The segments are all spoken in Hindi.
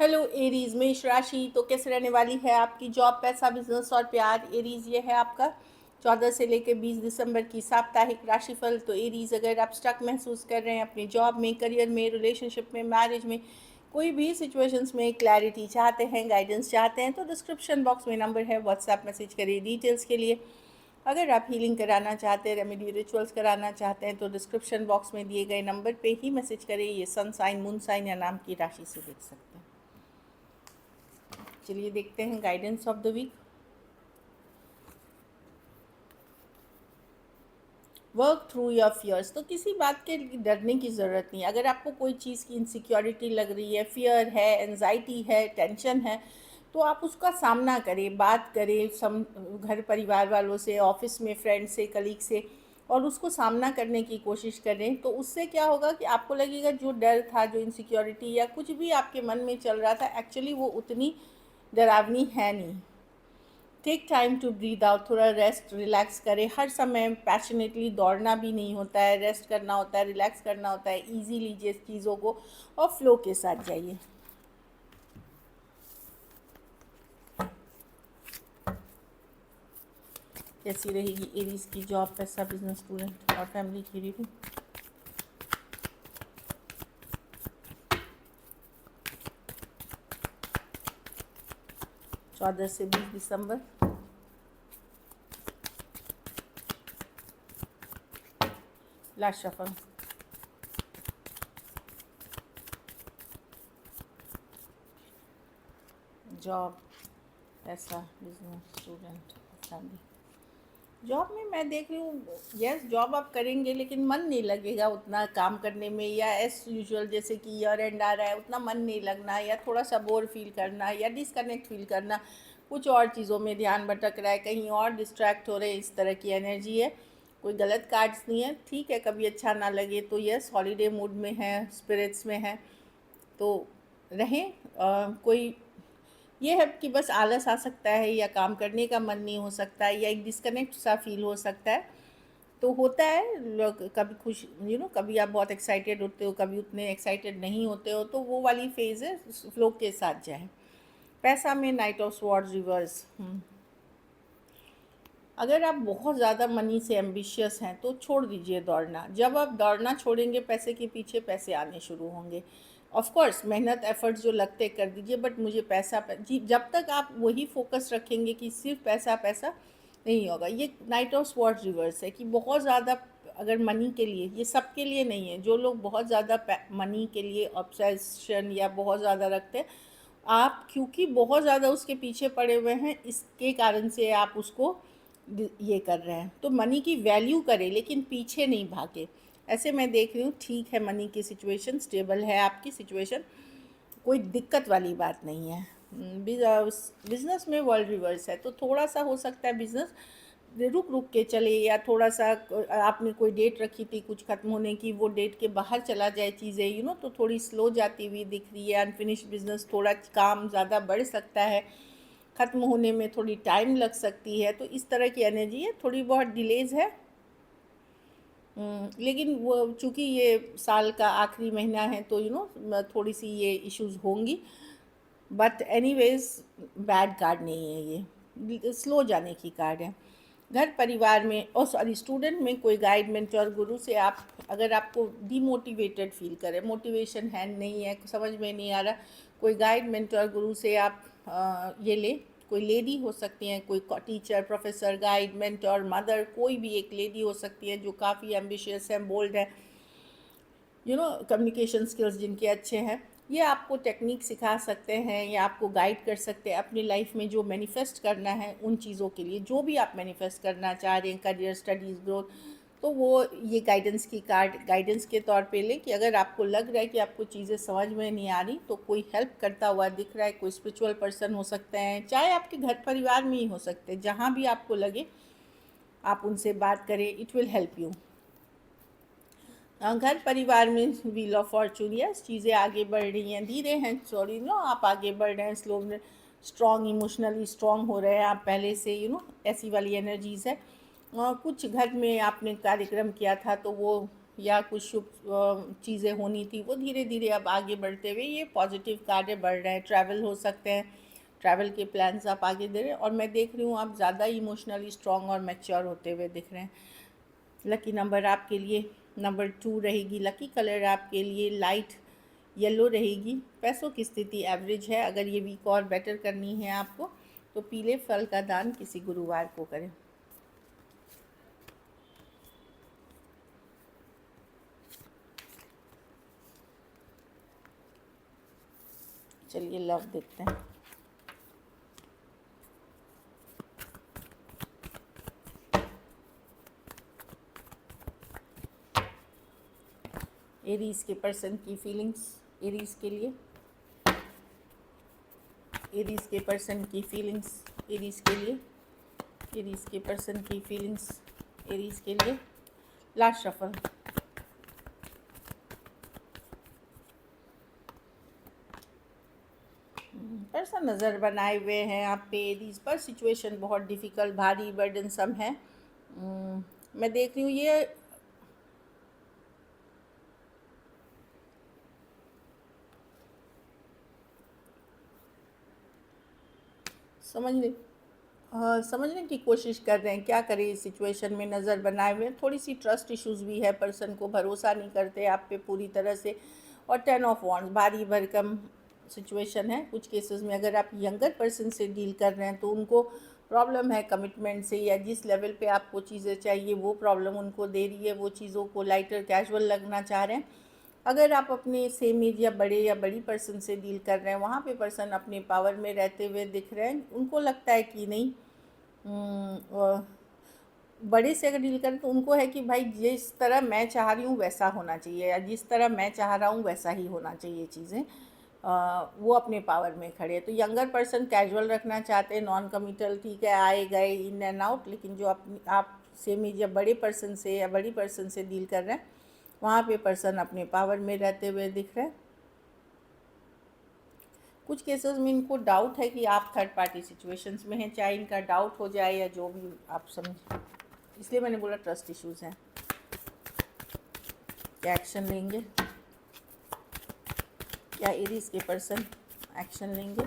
हेलो एरीज, मेष राशि तो कैसे रहने वाली है आपकी जॉब, पैसा, बिजनेस और प्यार। एरीज ये है आपका 14 से लेकर 20 दिसंबर की साप्ताहिक राशिफल। तो एरीज, अगर आप स्टक महसूस कर रहे हैं अपनी जॉब में, करियर में, रिलेशनशिप में, मैरिज में, कोई भी सिचुएशंस में क्लैरिटी चाहते हैं, गाइडेंस चाहते हैं, तो डिस्क्रिप्शन बॉक्स में नंबर है, व्हाट्सएप मैसेज करिए डिटेल्स के लिए। अगर आप हीलिंग कराना चाहते हैं, रेमेडी रिचुअल्स कराना चाहते हैं, तो डिस्क्रिप्शन बॉक्स में दिए गए नंबर पे ही मैसेज करें। ये सन साइन, मून साइन या नाम की राशि से देख सकते हैं। चलिए देखते हैं guidance of the week. Work through your fears, तो किसी बात के डरने की ज़रूरत नहीं। अगर आपको कोई चीज़ की इनसिक्योरिटी लग रही है, फियर है, एनजाइटी है, टेंशन है, तो आप उसका सामना करें, बात करें घर परिवार वालों से, ऑफिस में फ्रेंड से, कलीग से, और उसको सामना करने की कोशिश करें। तो उससे क्या होगा कि आपको लगेगा जो डर था, जो इनसिक्योरिटी या कुछ भी आपके मन में चल रहा था, एक्चुअली वो उतनी डरावनी है नहीं। Take time to breathe out, थोड़ा रेस्ट रिलैक्स करें। हर समय पैशनेटली दौड़ना भी नहीं होता है, रेस्ट करना होता है, रिलैक्स करना होता है। ईजी लीजिए चीज़ों को और फ्लो के साथ जाइए। कैसी रहेगी एरीज की जॉब, पैसा, बिजनेस, स्टूडेंट और फैमिली की रीडिंग। 14 से 20 दिसंबर। Last shuffle. जॉब, पैसा, बिजनेस, स्टूडेंट, फैमिली। जॉब में मैं देख रही हूँ, यस जॉब आप करेंगे लेकिन मन नहीं लगेगा उतना काम करने में, या एज यूजुअल जैसे कि ईयर एंड आ रहा है उतना मन नहीं लगना, या थोड़ा सा बोर फील करना, या डिसकनेक्ट फील करना, कुछ और चीज़ों में ध्यान भटक रहा है, कहीं और डिस्ट्रैक्ट हो रहे हैं, इस तरह की एनर्जी है। कोई गलत कार्ड्स नहीं है, ठीक है, कभी अच्छा ना लगे तो यस हॉलीडे मूड में है, स्पिरिट्स में है तो रहें। कोई ये है कि बस आलस आ सकता है, या काम करने का मन नहीं हो सकता है, या एक डिस्कनेक्ट सा फील हो सकता है। तो होता है, लोग कभी खुश कभी आप बहुत एक्साइटेड होते हो, कभी उतने एक्साइटेड नहीं होते हो, तो वो वाली फेज़ है, फ्लो के साथ जाए। पैसा में नाइट ऑफ स्वॉर्ड्स रिवर्स। अगर आप बहुत ज़्यादा मनी से एम्बिशियस हैं तो छोड़ दीजिए दौड़ना। जब आप दौड़ना छोड़ेंगे पैसे के पीछे, पैसे आने शुरू होंगे। ऑफ कोर्स मेहनत एफर्ट्स जो लगते कर दीजिए, बट मुझे जी, जब तक आप वही फोकस रखेंगे कि सिर्फ पैसा पैसा, नहीं होगा। ये नाइट ऑफ स्वॉर्ड्स रिवर्स है कि बहुत ज़्यादा अगर मनी के लिए, ये सबके लिए नहीं है, जो लोग बहुत ज़्यादा मनी के लिए ऑब्सेशन या बहुत ज़्यादा रखते हैं, आप क्योंकि बहुत ज़्यादा उसके पीछे पड़े हुए हैं, इसके कारण से आप उसको ये कर रहे हैं। तो मनी की वैल्यू करें लेकिन पीछे नहीं भागे। ऐसे मैं देख रही हूँ, ठीक है, मनी की सिचुएशन स्टेबल है, आपकी सिचुएशन कोई दिक्कत वाली बात नहीं है। बिजनेस में वर्ल्ड रिवर्स है, तो थोड़ा सा हो सकता है बिजनेस रुक रुक के चले, या थोड़ा सा आपने कोई डेट रखी थी कुछ ख़त्म होने की, वो डेट के बाहर चला जाए चीज़ें, तो थोड़ी स्लो जाती हुई दिख रही है। अनफिनिश्ड बिजनेस, थोड़ा काम ज़्यादा बढ़ सकता है, ख़त्म होने में थोड़ी टाइम लग सकती है, तो इस तरह की एनर्जी है, थोड़ी बहुत डिलेज है। लेकिन वो चूँकि ये साल का आखिरी महीना है तो थोड़ी सी ये इश्यूज होंगी, बट एनीवेज बैड कार्ड नहीं है ये, स्लो जाने की कार्ड है। घर परिवार में, और सॉरी, स्टूडेंट में कोई गाइड, मेंटर, गुरु से आप अगर आपको डीमोटिवेटेड फील करें, मोटिवेशन है नहीं है, समझ में नहीं आ रहा, कोई गाइड, मेंटर, गुरु से आप ये ले। कोई लेडी हो सकती हैं, कोई teacher, professor, guide, mentor, mother, कोई भी एक लेडी हो सकती है जो काफ़ी एम्बिशियस है, बोल्ड है, कम्युनिकेशन स्किल्स जिनके अच्छे हैं। ये आपको टेक्निक सिखा सकते हैं या आपको गाइड कर सकते हैं अपनी लाइफ में जो मैनिफेस्ट करना है उन चीज़ों के लिए, जो भी आप मैनिफेस्ट करना चाह रहे हैं, करियर, स्टडीज़, ग्रोथ। तो वो ये गाइडेंस की कार्ड गाइडेंस के तौर पे लें कि अगर आपको लग रहा है कि आपको चीज़ें समझ में नहीं आ रही, तो कोई हेल्प करता हुआ दिख रहा है, कोई स्पिरिचुअल पर्सन हो सकते हैं, चाहे आपके घर परिवार में ही हो सकते हैं, जहाँ भी आपको लगे आप उनसे बात करें, इट विल हेल्प यू। घर परिवार में व्हील ऑफ फॉर्चून, यस चीज़ें आगे बढ़ रही हैं, धीरे हैं, सॉरी आप आगे बढ़ रहे हैं, स्लो, स्ट्रॉन्ग, इमोशनली स्ट्रॉन्ग हो रहे हैं आप पहले से, ऐसी वाली एनर्जीज़ है। कुछ घर में आपने कार्यक्रम किया था तो वो या कुछ शुभ चीज़ें होनी थी, वो धीरे धीरे अब आगे बढ़ते हुए ये पॉजिटिव कार्य बढ़ रहे हैं। ट्रैवल हो सकते हैं, ट्रैवल के प्लान्स आप आगे दे रहे हैं, और मैं देख रही हूँ आप ज़्यादा इमोशनली स्ट्रॉन्ग और मैच्योर होते हुए दिख रहे हैं। लकी नंबर आपके लिए नंबर 2 रहेगी। लकी कलर आपके लिए लाइट येलो रहेगी। पैसों की स्थिति एवरेज है। अगर ये वीक और बेटर करनी है आपको तो पीले फल का दान किसी गुरुवार को करें। चलिए लव देखते हैं। एरीज के पर्सन की फीलिंग्स एरीज के लिए, एरीज के पर्सन की फीलिंग्स एरीज के लिए, एरीज के पर्सन की फीलिंग्स एरीज के लिए। Last shuffle. पर्सन नज़र बनाए हुए हैं आप पे एरीज पर। सिचुएशन बहुत डिफ़िकल्ट, भारी, बर्डनसम है। मैं देख रही हूँ ये समझने की कोशिश कर रहे हैं क्या करें इस सिचुएशन में। नज़र बनाए हुए थोड़ी सी ट्रस्ट इश्यूज़ भी है, पर्सन को भरोसा नहीं करते आप पे पूरी तरह से। और 10 ऑफ वॉन्ड्स, भारी भरकम सिचुएशन है। कुछ केसेस में अगर आप यंगर पर्सन से डील कर रहे हैं तो उनको प्रॉब्लम है कमिटमेंट से, या जिस लेवल पे आपको चीज़ें चाहिए वो प्रॉब्लम उनको दे रही है। वो चीज़ों को लाइटर कैजुअल लगना चाह रहे हैं। अगर आप अपने सेम एज या बड़े या बड़ी पर्सन से डील कर रहे हैं, वहाँ पे पर्सन अपने पावर में रहते हुए दिख रहे हैं। उनको लगता है कि नहीं, बड़े से अगर डील करें तो उनको है कि भाई जिस तरह मैं चाह रही हूँ वैसा होना चाहिए, या जिस तरह मैं चाह रहा हूँ वैसा ही होना चाहिए चीज़ें। वो अपने पावर में खड़े हैं। तो यंगर पर्सन कैजुअल रखना चाहते हैं, नॉन कमिटल, ठीक है, आए गए, इन एंड आउट। लेकिन जो आप सेम एज या बड़े पर्सन से या बड़ी पर्सन से डील कर रहे हैं, वहाँ पे पर्सन अपने पावर में रहते हुए दिख रहे हैं। कुछ केसेस में इनको डाउट है कि आप थर्ड पार्टी सिचुएशंस में हैं, चाहे इनका डाउट हो जाए या जो भी आप समझ, इसलिए मैंने बोला ट्रस्ट इश्यूज़ हैं। क्या एक्शन लेंगे, क्या एरीज के पर्सन एक्शन लेंगे?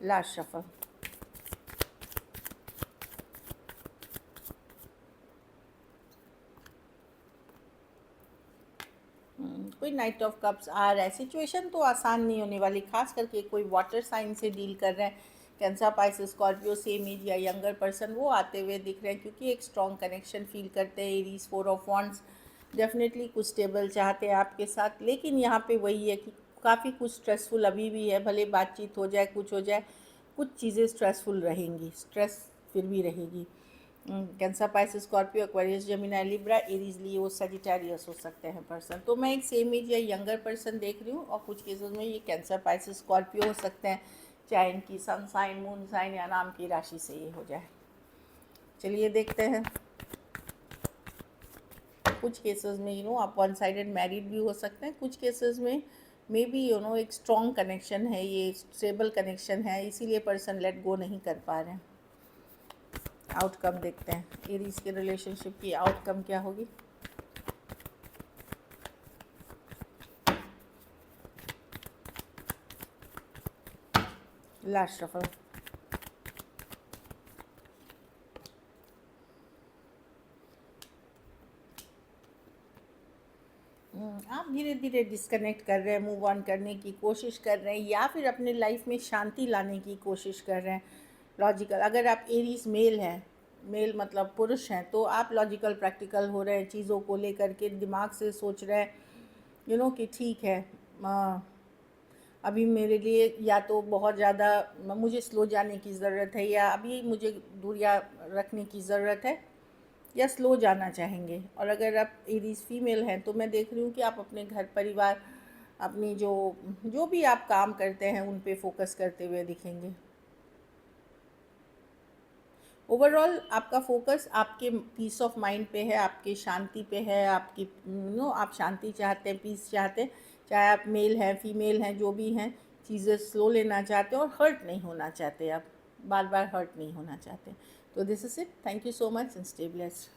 Last shuffle. कोई नाइट ऑफ कप्स आ रहा है। सिचुएशन तो आसान नहीं होने वाली, खास करके कोई वाटर साइन से डील कर रहे हैं, Cancer, Pisces, Scorpio, same age या यंगर पर्सन, वो आते हुए दिख रहे हैं क्योंकि एक स्ट्रॉन्ग कनेक्शन फील करते हैं। एरीज 4 ऑफ वॉन्ड्स, डेफिनेटली कुछ स्टेबल चाहते हैं आपके साथ। लेकिन यहाँ पे वही है कि काफ़ी कुछ स्ट्रेसफुल अभी भी है। भले बातचीत हो जाए, कुछ हो जाए, कुछ चीज़ें स्ट्रेसफुल रहेंगी, स्ट्रेस फिर भी रहेगी। Cancer, Pisces, Scorpio, Aquarius, Gemini, Libra, Aries, Leo, Sagittarius हो सकते हैं पर्सन। तो मैं एक सेम एज या यंगर पर्सन देख रही हूँ, और कुछ केसेस में ये कैंसर, पाइसेस, स्कॉर्पियो हो सकते हैं, चाहे इनकी सन साइन, मून साइन या नाम की राशि से ये हो जाए। चलिए देखते हैं। कुछ केसेस में आप वन साइडेड मैरिड भी हो सकते हैं। कुछ केसेस में मे बी एक स्ट्रॉन्ग कनेक्शन है, ये स्टेबल कनेक्शन है, इसीलिए पर्सन लेट गो नहीं कर पा रहे हैं। आउटकम देखते हैं, एरीज के रिलेशनशिप की आउटकम क्या होगी। Last shuffle. आप धीरे धीरे डिस्कनेक्ट कर रहे हैं, मूव ऑन करने की कोशिश कर रहे हैं, या फिर अपने लाइफ में शांति लाने की कोशिश कर रहे हैं। लॉजिकल, अगर आप एरीज मेल हैं, मेल मतलब पुरुष हैं, तो आप लॉजिकल प्रैक्टिकल हो रहे हैं, चीज़ों को लेकर के दिमाग से सोच रहे हैं कि ठीक है, अभी मेरे लिए या तो बहुत ज़्यादा मुझे स्लो जाने की ज़रूरत है, या अभी मुझे दूरियां रखने की ज़रूरत है, या स्लो जाना चाहेंगे। और अगर आप एरीज फीमेल हैं तो मैं देख रही हूँ कि आप अपने घर परिवार, अपनी जो भी आप काम करते हैं उन पे फोकस करते हुए दिखेंगे। ओवरऑल आपका फोकस आपके पीस ऑफ माइंड पे है, आपके शांति पे है, आपकी आप शांति चाहते हैं, पीस चाहते हैं, चाहे आप मेल हैं, फीमेल हैं, जो भी हैं, चीज़ें स्लो लेना चाहते हैं और हर्ट नहीं होना चाहते, आप बार बार हर्ट नहीं होना चाहते। तो this is it, thank you so much and stay blessed.